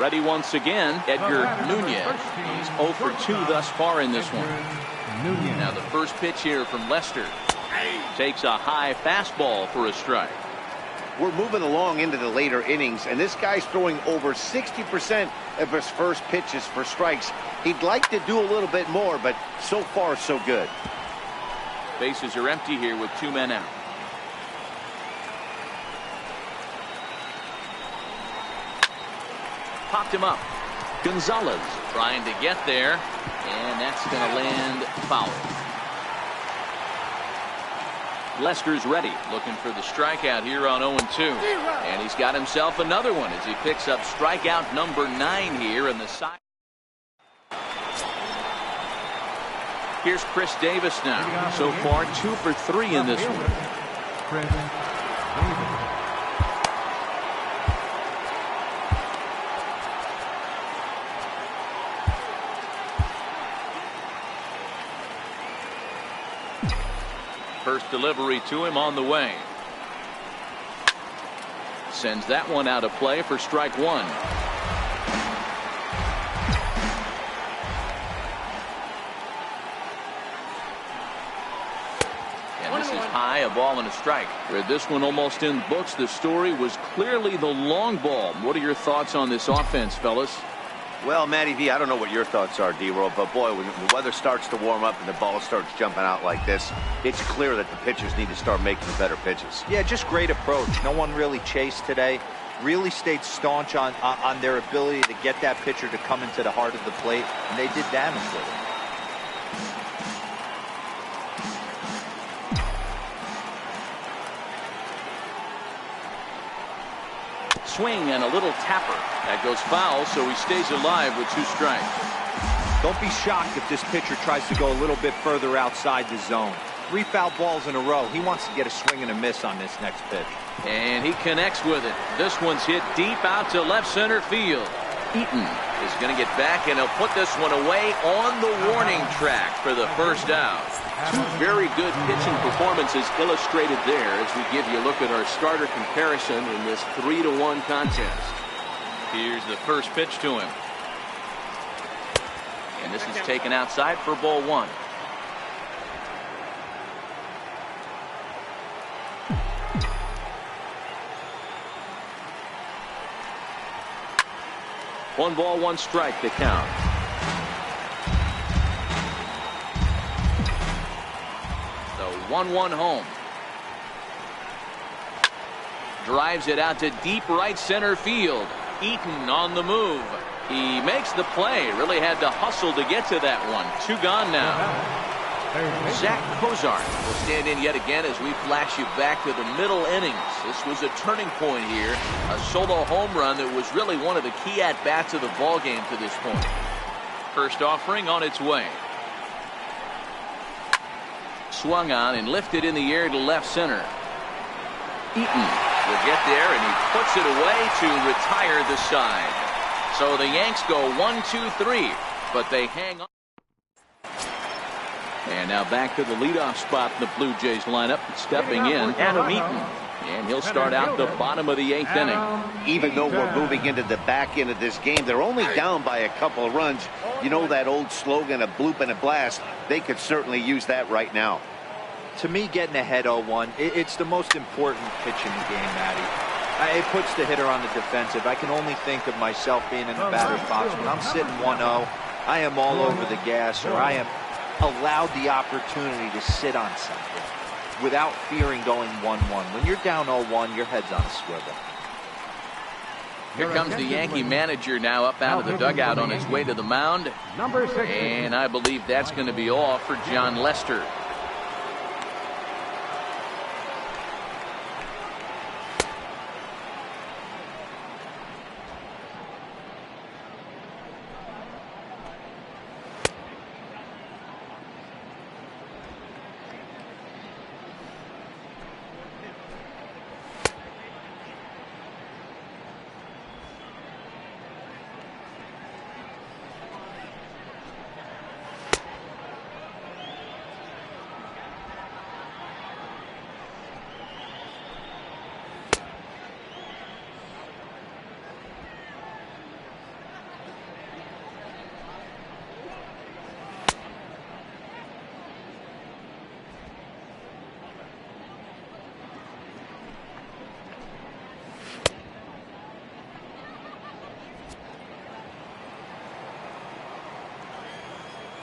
Ready once again, Edgar Nunez. He's 0 for 2 thus far in this one. Now the first pitch here from Lester. Takes a high fastball for a strike. We're moving along into the later innings, and this guy's throwing over 60% of his first pitches for strikes. He'd like to do a little bit more, but so far so good. Bases are empty here with 2 men out. Popped him up. Gonzalez trying to get there, and that's going to land foul. Lester's ready, looking for the strikeout here on 0-2. And he's got himself another one as he picks up strikeout number 9 here in the side. Here's Chris Davis now. So far 2 for 3 in this one. Chris Davis. First delivery to him on the way. Sends that one out of play for strike 1. And this is high, a ball and a strike. With this one almost in books, the story was clearly the long ball. What are your thoughts on this offense, fellas? Well, Matty V, I don't know what your thoughts are, D-Roll, but boy, when the weather starts to warm up and the ball starts jumping out like this, it's clear that the pitchers need to start making the better pitches. Yeah, just great approach. No one really chased today. Really stayed staunch on their ability to get that pitcher to come into the heart of the plate, and they did damage with it. swing and a little tapper. That goes foul, so he stays alive with 2 strikes. Don't be shocked if this pitcher tries to go a little bit further outside the zone. 3 foul balls in a row. He wants to get a swing and a miss on this next pitch. And he connects with it. This one's hit deep out to left center field. Eaton is going to get back, and he'll put this one away on the warning track for the first out. 2 very good pitching performances illustrated there as we give you a look at our starter comparison in this 3-1 contest. Here's the first pitch to him. And this is taken outside for ball 1. One ball, 1 strike to count. The 1-1 home. Drives it out to deep right center field. Eaton on the move. He makes the play. Really had to hustle to get to that one. 2 gone now. Zach Cozart will stand in yet again as we flash you back to the middle innings. This was a turning point here. A solo home run that was really one of the key at-bats of the ballgame to this point. First offering on its way. Swung on and lifted in the air to left center. Eaton will get there, and he puts it away to retire the side. So the Yanks go 1-2-3, but they hang on. And now back to the leadoff spot in the Blue Jays lineup. Stepping in, Adam Eaton. And he'll start out the bottom of the 8th inning. Even though we're moving into the back end of this game, they're only down by a couple of runs. You know that old slogan, a bloop and a blast. They could certainly use that right now. To me, getting ahead 0-1, it's the most important pitch in the game, Matty. It puts the hitter on the defensive. I can only think of myself being in the batter's box. When I'm sitting 1-0, I am all over the gas, or I am allowed the opportunity to sit on something without fearing going 1-1. When you're down 0-1, your head's on a swivel. Here comes the Yankee manager now up out of the dugout on his way to the mound. And I believe that's going to be all for John Lester.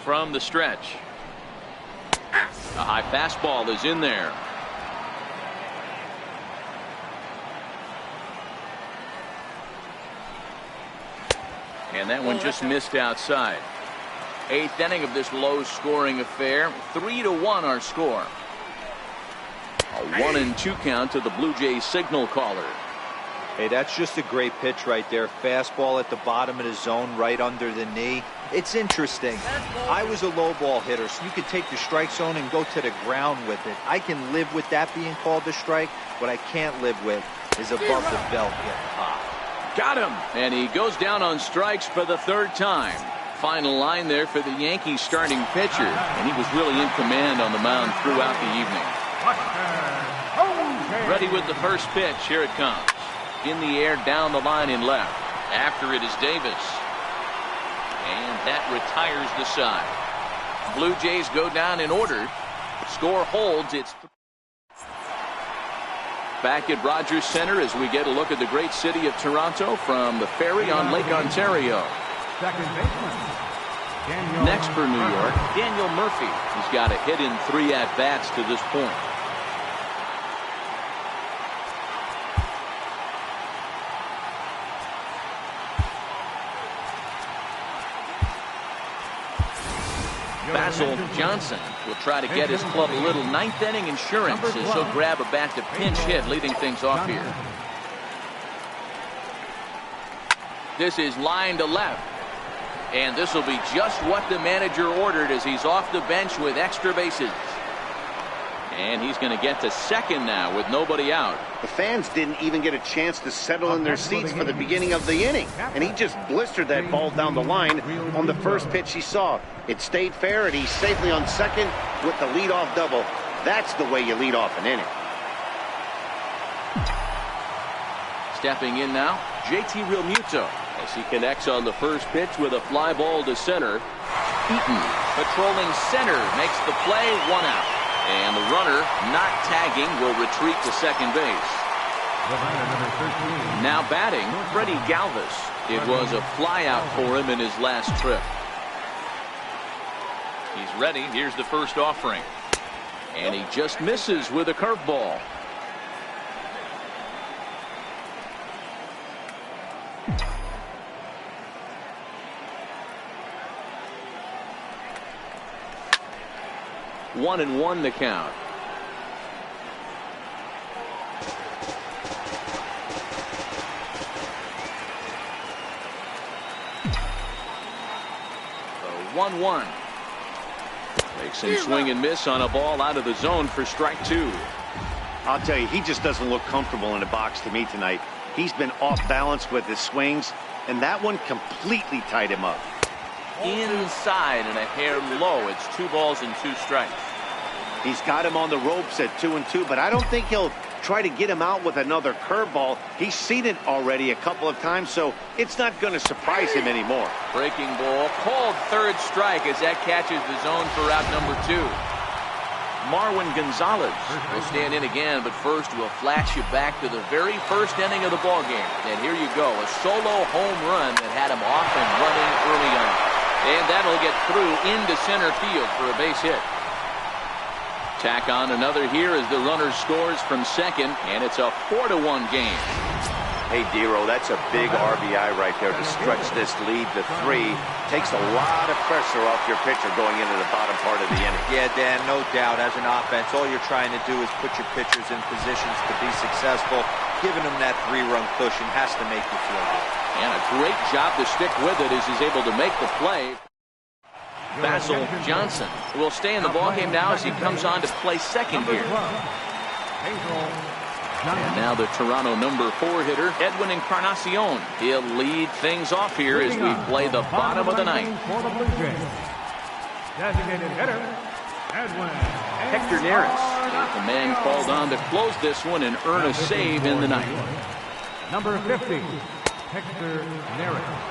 From the stretch. A high fastball is in there. And that one just missed outside. 8th inning of this low-scoring affair. 3-1 our score. A 1-2 count to the Blue Jays signal caller. Hey, that's just a great pitch right there. Fastball at the bottom of the zone, right under the knee. It's interesting. I was a low ball hitter, so you could take the strike zone and go to the ground with it. I can live with that being called a strike. What I can't live with is above the belt getting popped. Got him. And he goes down on strikes for the 3rd time. Final line there for the Yankees starting pitcher. And he was really in command on the mound throughout the evening. Ready with the first pitch. Here it comes. In the air, down the line in left. After it is Davis. And that retires the side. Blue Jays go down in order. Score holds. It's back at Rogers Center as we get a look at the great city of Toronto from the ferry on Lake Ontario. Next for New York, Daniel Murphy. He's got a hit in 3 at-bats to this point. Basil Johnson will try to get his club a little 9th inning insurance as he'll grab a bat to pinch hit, leading things off here. This is line to left. And this will be just what the manager ordered as he's off the bench with extra bases. And he's going to get to second now with nobody out. The fans didn't even get a chance to settle in their seats for the beginning of the inning. And he just blistered that ball down the line on the first pitch he saw. It stayed fair, and he's safely on second with the leadoff double. That's the way you lead off an inning. Stepping in now, JT Realmuto as he connects on the first pitch with a fly ball to center. Eaton patrolling center makes the play, 1 out. And the runner not tagging will retreat to second base. Now batting, Freddie Galvis. It was a fly out for him in his last trip. He's ready. Here's the first offering. And he just misses with a curveball. One and one the count. The 1-1. Makes him swing and miss on a ball out of the zone for strike 2. I'll tell you, he just doesn't look comfortable in the box to me tonight. He's been off balance with his swings, and that one completely tied him up. Inside and a hair low. It's 2 balls and 2 strikes. He's got him on the ropes at 2-2, but I don't think he'll try to get him out with another curveball. He's seen it already a couple of times, so it's not going to surprise him anymore. Breaking ball called, third strike as that catches the zone for out number 2. Marwin Gonzalez will stand in again, but first we'll flash you back to the very first inning of the ball game. And here you go, a solo home run that had him off and running early on. And that'll get through into center field for a base hit. Tack on another here as the runner scores from second, and it's a 4-1 game. Hey, Dero, that's a big RBI right there to stretch this lead to 3. Takes a lot of pressure off your pitcher going into the bottom part of the inning. Yeah, Dan, no doubt. As an offense, all you're trying to do is put your pitchers in positions to be successful. Giving them that 3-run cushion has to make you feel good. And a great job to stick with it as he's able to make the play. Basil Johnson will stay in the ballgame now as he comes on to play second here. And now the Toronto number 4 hitter, Edwin Encarnacion. He'll lead things off here as we play the bottom of the ninth. Hector Neris is the man called on to close this one and earn a save in the ninth. Number 50, Hector Neris.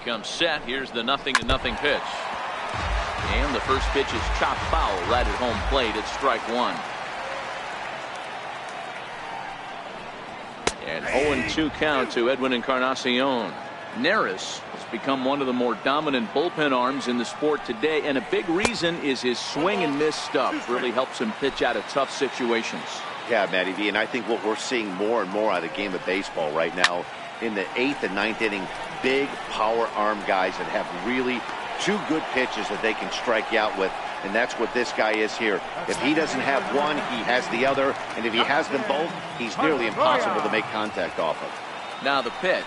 Comes set. Here's the 0-0 pitch. And the first pitch is chopped foul right at home plate. It's strike 1. And 0-2 count to Edwin Encarnacion. Neris has become one of the more dominant bullpen arms in the sport today, and a big reason is his swing and miss stuff. Really helps him pitch out of tough situations. Yeah, Matty V, and I think what we're seeing more and more out of the game of baseball right now in the 8th and 9th inning, big power arm guys that have really 2 good pitches that they can strike you out with, and that's what this guy is here. If he doesn't have one, he has the other, and if he has them both, he's nearly impossible to make contact off of. Now the pitch.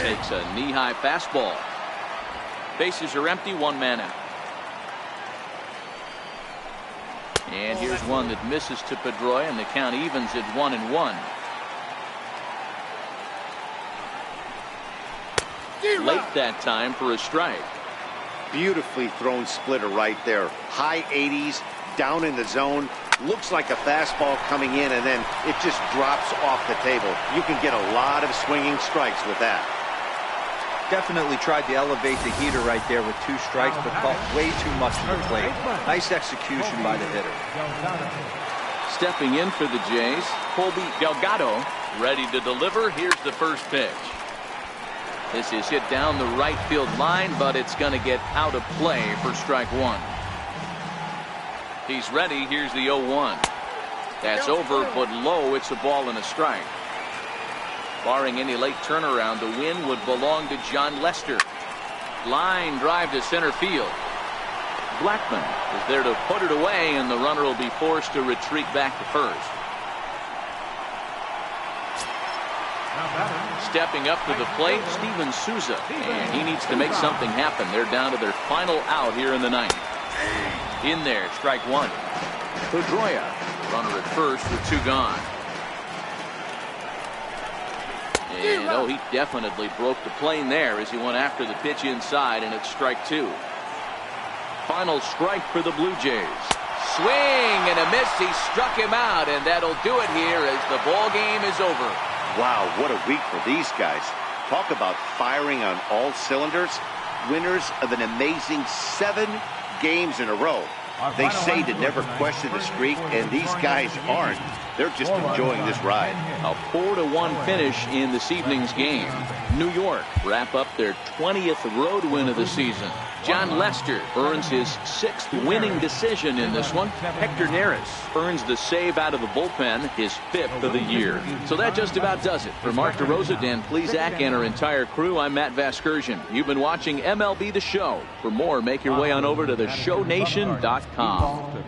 Takes a knee-high fastball. Bases are empty, 1 man out. And here's one that misses to Pedroia, and the count evens at 1-1. Late that time for a strike. Beautifully thrown splitter right there. High 80s, down in the zone. Looks like a fastball coming in, and then it just drops off the table. You can get a lot of swinging strikes with that. Definitely tried to elevate the heater right there with 2 strikes, but caught way too much to the plate. Nice execution by the hitter. Stepping in for the Jays, Colby Delgado, ready to deliver. Here's the first pitch. This is hit down the right field line, but it's going to get out of play for strike 1. He's ready. Here's the 0-1. That's over, but low. It's a ball and a strike. Barring any late turnaround, the win would belong to John Lester. Line drive to center field. Blackman is there to put it away, and the runner will be forced to retreat back to first. Stepping up to the plate, Steven Souza, and he needs to make something happen. They're down to their final out here in the 9th. In there, strike 1. Pedroia, runner at first with 2 gone. And oh, he definitely broke the plane there as he went after the pitch inside, and it's strike 2. Final strike for the Blue Jays. Swing and a miss. He struck him out, and that'll do it here as the ball game is over. Wow, what a week for these guys. Talk about firing on all cylinders. Winners of an amazing 7 games in a row. They say to never question the streak, and these guys aren't. They're just enjoying this ride. A 4-1 finish in this evening's game. New York wrap up their 20th road win of the season. John Lester earns his 6th winning decision in this one. Hector Neris earns the save out of the bullpen, his 5th of the year. So that just about does it. For Mark DeRosa, Dan Plesac, and our entire crew, I'm Matt Vasgersian. You've been watching MLB The Show. For more, make your way on over to theshownation.com.